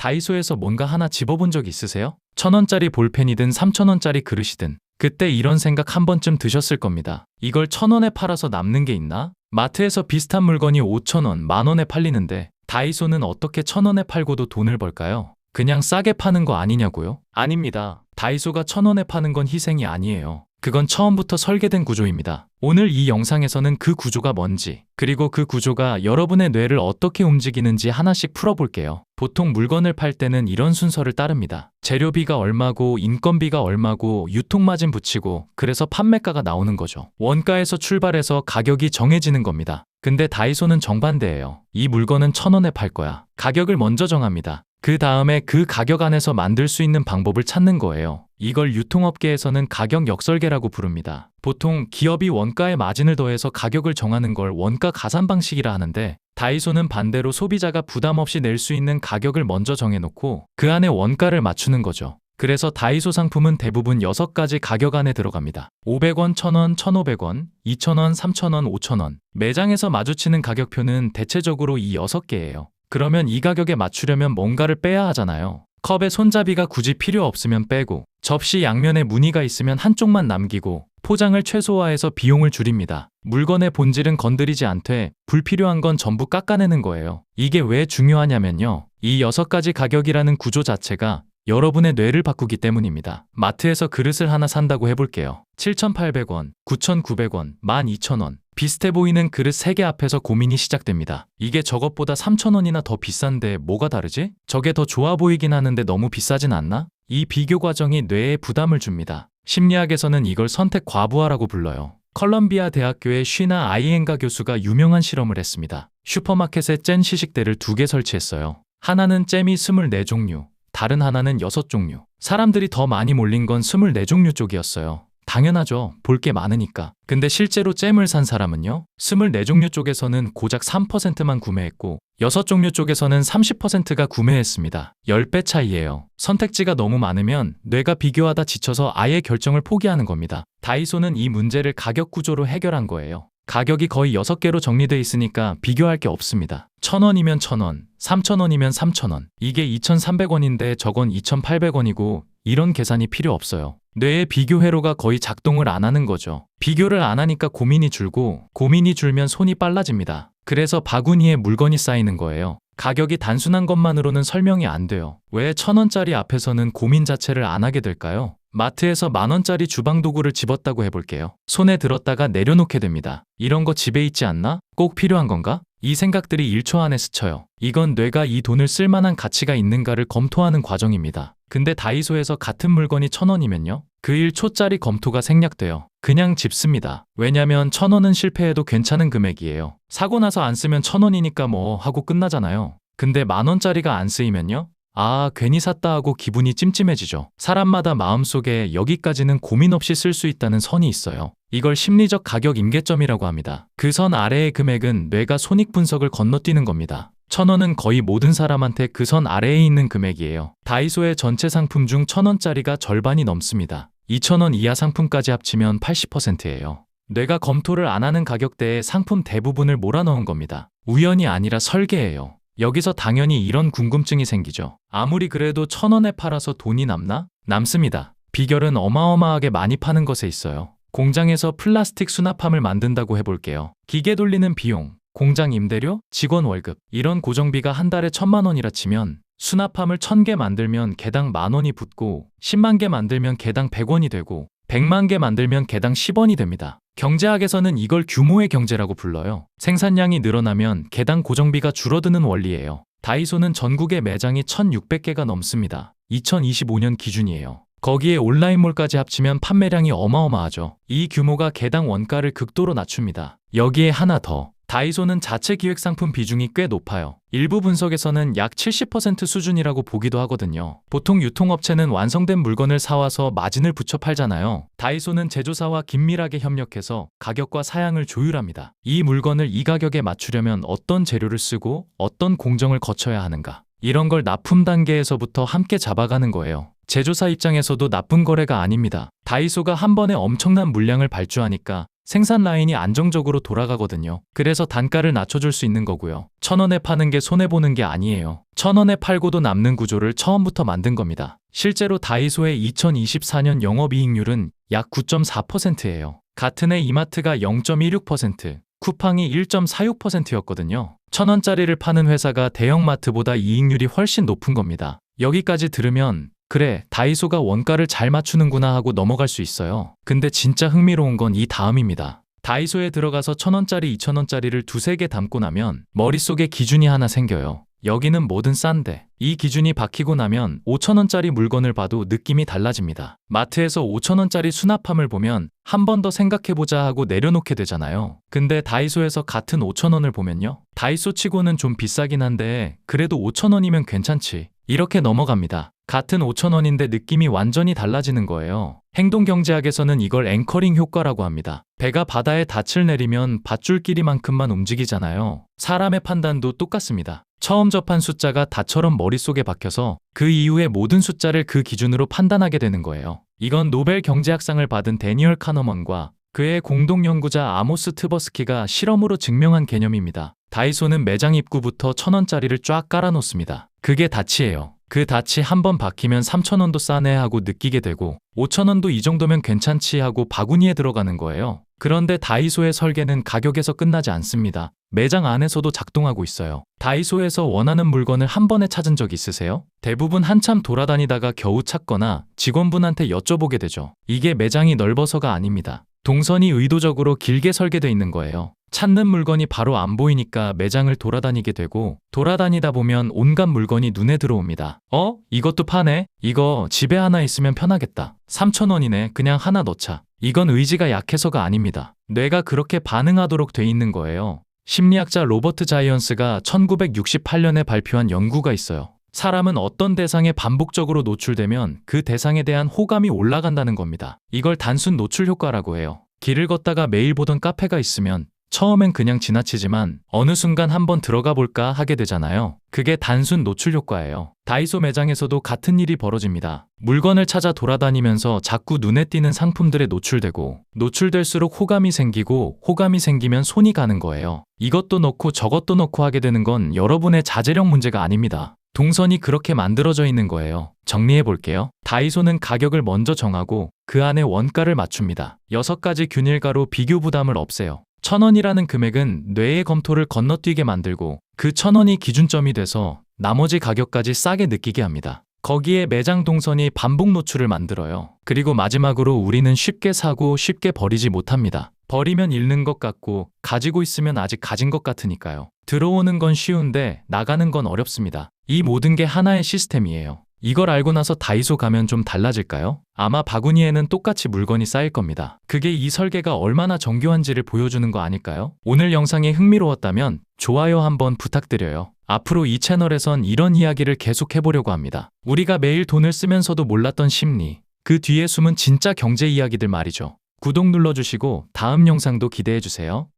다이소에서 뭔가 하나 집어본 적 있으세요? 1,000원짜리 볼펜이든 3,000원짜리 그릇이든 그때 이런 생각 한 번쯤 드셨을 겁니다. 이걸 1,000원에 팔아서 남는 게 있나? 마트에서 비슷한 물건이 5,000원, 만원에 팔리는데 다이소는 어떻게 1,000원에 팔고도 돈을 벌까요? 그냥 싸게 파는 거 아니냐고요? 아닙니다. 다이소가 1,000원에 파는 건 희생이 아니에요. 그건 처음부터 설계된 구조입니다. 오늘 이 영상에서는 그 구조가 뭔지, 그리고 그 구조가 여러분의 뇌를 어떻게 움직이는지 하나씩 풀어볼게요. 보통 물건을 팔 때는 이런 순서를 따릅니다. 재료비가 얼마고, 인건비가 얼마고, 유통마진 붙이고, 그래서 판매가가 나오는 거죠. 원가에서 출발해서 가격이 정해지는 겁니다. 근데 다이소는 정반대예요. 이 물건은 1,000원에 팔 거야. 가격을 먼저 정합니다. 그 다음에 그 가격 안에서 만들 수 있는 방법을 찾는 거예요. 이걸 유통업계에서는 가격 역설계라고 부릅니다. 보통 기업이 원가에 마진을 더해서 가격을 정하는 걸 원가 가산 방식이라 하는데, 다이소는 반대로 소비자가 부담 없이 낼 수 있는 가격을 먼저 정해놓고 그 안에 원가를 맞추는 거죠. 그래서 다이소 상품은 대부분 6가지 가격 안에 들어갑니다. 500원, 1,000원, 1,500원, 2,000원, 3,000원, 5,000원. 매장에서 마주치는 가격표는 대체적으로 이 6개예요. 그러면 이 가격에 맞추려면 뭔가를 빼야 하잖아요. 컵에 손잡이가 굳이 필요 없으면 빼고, 접시 양면에 무늬가 있으면 한쪽만 남기고, 포장을 최소화해서 비용을 줄입니다. 물건의 본질은 건드리지 않되 불필요한 건 전부 깎아내는 거예요. 이게 왜 중요하냐면요. 이 6가지 가격이라는 구조 자체가 여러분의 뇌를 바꾸기 때문입니다. 마트에서 그릇을 하나 산다고 해볼게요. 7,800원, 9,900원, 12,000원. 비슷해 보이는 그릇 3개 앞에서 고민이 시작됩니다. 이게 저것보다 3,000원이나 더 비싼데 뭐가 다르지? 저게 더 좋아 보이긴 하는데 너무 비싸진 않나? 이 비교 과정이 뇌에 부담을 줍니다. 심리학에서는 이걸 선택 과부하라고 불러요. 컬럼비아 대학교의 쉬나 아이엔가 교수가 유명한 실험을 했습니다. 슈퍼마켓에 잼 시식대를 2개 설치했어요. 하나는 잼이 24종류, 다른 하나는 6종류. 사람들이 더 많이 몰린 건 24종류 쪽이었어요. 당연하죠. 볼 게 많으니까. 근데 실제로 잼을 산 사람은요? 24종류 쪽에서는 고작 3%만 구매했고 6종류 쪽에서는 30%가 구매했습니다. 10배 차이예요. 선택지가 너무 많으면 뇌가 비교하다 지쳐서 아예 결정을 포기하는 겁니다. 다이소는 이 문제를 가격 구조로 해결한 거예요. 가격이 거의 6개로 정리돼 있으니까 비교할 게 없습니다. 1,000원이면 1,000원, 3,000원이면 3,000원. 이게 2,300원인데 저건 2,800원이고 이런 계산이 필요 없어요. 뇌의 비교 회로가 거의 작동을 안 하는 거죠. 비교를 안 하니까 고민이 줄고 고민이 줄면 손이 빨라집니다. 그래서 바구니에 물건이 쌓이는 거예요. 가격이 단순한 것만으로는 설명이 안 돼요. 왜 1,000원짜리 앞에서는 고민 자체를 안 하게 될까요? 마트에서 10,000원짜리 주방도구를 집었다고 해볼게요. 손에 들었다가 내려놓게 됩니다. 이런 거 집에 있지 않나? 꼭 필요한 건가? 이 생각들이 1초 안에 스쳐요. 이건 뇌가 이 돈을 쓸 만한 가치가 있는가를 검토하는 과정입니다. 근데 다이소에서 같은 물건이 1,000원이면요? 그 1초짜리 검토가 생략돼요. 그냥 집습니다. 왜냐면 1,000원은 실패해도 괜찮은 금액이에요. 사고 나서 안 쓰면 1,000원이니까 뭐 하고 끝나잖아요. 근데 10,000원짜리가 안 쓰이면요? 아, 괜히 샀다 하고 기분이 찜찜해지죠. 사람마다 마음속에 여기까지는 고민 없이 쓸 수 있다는 선이 있어요. 이걸 심리적 가격 임계점이라고 합니다. 그 선 아래의 금액은 뇌가 손익 분석을 건너뛰는 겁니다. 1,000원은 거의 모든 사람한테 그 선 아래에 있는 금액이에요. 다이소의 전체 상품 중 1,000원짜리가 절반이 넘습니다. 2,000원 이하 상품까지 합치면 80%예요. 뇌가 검토를 안 하는 가격대에 상품 대부분을 몰아넣은 겁니다. 우연이 아니라 설계예요. 여기서 당연히 이런 궁금증이 생기죠. 아무리 그래도 1,000원에 팔아서 돈이 남나? 남습니다. 비결은 어마어마하게 많이 파는 것에 있어요. 공장에서 플라스틱 수납함을 만든다고 해볼게요. 기계 돌리는 비용, 공장 임대료, 직원 월급, 이런 고정비가 한 달에 1,000만 원이라 치면 수납함을 1,000개 만들면 개당 10,000원이 붙고 10만 개 만들면 개당 100원이 되고 100만 개 만들면 개당 10원이 됩니다. 경제학에서는 이걸 규모의 경제라고 불러요. 생산량이 늘어나면 개당 고정비가 줄어드는 원리예요. 다이소는 전국에 매장이 1,600개가 넘습니다. 2025년 기준이에요. 거기에 온라인몰까지 합치면 판매량이 어마어마하죠. 이 규모가 개당 원가를 극도로 낮춥니다. 여기에 하나 더. 다이소는 자체 기획 상품 비중이 꽤 높아요. 일부 분석에서는 약 70% 수준이라고 보기도 하거든요. 보통 유통업체는 완성된 물건을 사와서 마진을 붙여 팔잖아요. 다이소는 제조사와 긴밀하게 협력해서 가격과 사양을 조율합니다. 이 물건을 이 가격에 맞추려면 어떤 재료를 쓰고 어떤 공정을 거쳐야 하는가. 이런 걸 납품 단계에서부터 함께 잡아가는 거예요. 제조사 입장에서도 나쁜 거래가 아닙니다. 다이소가 한 번에 엄청난 물량을 발주하니까 생산 라인이 안정적으로 돌아가거든요. 그래서 단가를 낮춰줄 수 있는 거고요. 1,000원에 파는 게 손해보는 게 아니에요. 1,000원에 팔고도 남는 구조를 처음부터 만든 겁니다. 실제로 다이소의 2024년 영업이익률은 약 9.4%예요. 같은 해 이마트가 0.16%, 쿠팡이 1.46%였거든요. 1,000원짜리를 파는 회사가 대형마트보다 이익률이 훨씬 높은 겁니다. 여기까지 들으면 그래, 다이소가 원가를 잘 맞추는구나 하고 넘어갈 수 있어요. 근데 진짜 흥미로운 건 이 다음입니다. 다이소에 들어가서 1,000원짜리, 2,000원짜리를 두세 개 담고 나면 머릿속에 기준이 하나 생겨요. 여기는 뭐든 싼데 이 기준이 박히고 나면 5,000원짜리 물건을 봐도 느낌이 달라집니다. 마트에서 5,000원짜리 수납함을 보면 한 번 더 생각해보자 하고 내려놓게 되잖아요. 근데 다이소에서 같은 5,000원을 보면요. 다이소 치고는 좀 비싸긴 한데 그래도 5,000원이면 괜찮지. 이렇게 넘어갑니다. 같은 5,000원인데 느낌이 완전히 달라지는 거예요. 행동경제학에서는 이걸 앵커링 효과라고 합니다. 배가 바다에 닻을 내리면 밧줄끼리만큼만 움직이잖아요. 사람의 판단도 똑같습니다. 처음 접한 숫자가 닷처럼 머릿속에 박혀서 그 이후에 모든 숫자를 그 기준으로 판단하게 되는 거예요. 이건 노벨 경제학상을 받은 데니얼 카너먼과 그의 공동연구자 아모스 트버스키가 실험으로 증명한 개념입니다. 다이소는 매장 입구부터 1,000원짜리를 쫙 깔아놓습니다. 그게 닻이에요. 그 닻이 한번 박히면 3,000원도 싸네 하고 느끼게 되고 5,000원도 이 정도면 괜찮지 하고 바구니에 들어가는 거예요. 그런데 다이소의 설계는 가격에서 끝나지 않습니다. 매장 안에서도 작동하고 있어요. 다이소에서 원하는 물건을 한 번에 찾은 적 있으세요? 대부분 한참 돌아다니다가 겨우 찾거나 직원분한테 여쭤보게 되죠. 이게 매장이 넓어서가 아닙니다. 동선이 의도적으로 길게 설계되어 있는 거예요. 찾는 물건이 바로 안 보이니까 매장을 돌아다니게 되고 돌아다니다 보면 온갖 물건이 눈에 들어옵니다. 이것도 파네? 이거 집에 하나 있으면 편하겠다. 3,000원이네. 그냥 하나 넣자. 이건 의지가 약해서가 아닙니다. 뇌가 그렇게 반응하도록 돼 있는 거예요. 심리학자 로버트 자이언스가 1968년에 발표한 연구가 있어요. 사람은 어떤 대상에 반복적으로 노출되면 그 대상에 대한 호감이 올라간다는 겁니다. 이걸 단순 노출 효과라고 해요. 길을 걷다가 매일 보던 카페가 있으면 처음엔 그냥 지나치지만 어느 순간 한번 들어가 볼까 하게 되잖아요. 그게 단순 노출 효과예요. 다이소 매장에서도 같은 일이 벌어집니다. 물건을 찾아 돌아다니면서 자꾸 눈에 띄는 상품들에 노출되고 노출될수록 호감이 생기고 호감이 생기면 손이 가는 거예요. 이것도 넣고 저것도 넣고 하게 되는 건 여러분의 자제력 문제가 아닙니다. 동선이 그렇게 만들어져 있는 거예요. 정리해 볼게요. 다이소는 가격을 먼저 정하고 그 안에 원가를 맞춥니다. 6가지 균일가로 비교 부담을 없애요. 1,000원이라는 금액은 뇌의 검토를 건너뛰게 만들고 그 1,000원이 기준점이 돼서 나머지 가격까지 싸게 느끼게 합니다. 거기에 매장 동선이 반복 노출을 만들어요. 그리고 마지막으로 우리는 쉽게 사고 쉽게 버리지 못합니다. 버리면 잃는 것 같고 가지고 있으면 아직 가진 것 같으니까요. 들어오는 건 쉬운데 나가는 건 어렵습니다. 이 모든 게 하나의 시스템이에요. 이걸 알고 나서 다이소 가면 좀 달라질까요? 아마 바구니에는 똑같이 물건이 쌓일 겁니다. 그게 이 설계가 얼마나 정교한지를 보여주는 거 아닐까요? 오늘 영상이 흥미로웠다면 좋아요 한번 부탁드려요. 앞으로 이 채널에선 이런 이야기를 계속 해보려고 합니다. 우리가 매일 돈을 쓰면서도 몰랐던 심리, 그 뒤에 숨은 진짜 경제 이야기들 말이죠. 구독 눌러주시고 다음 영상도 기대해주세요.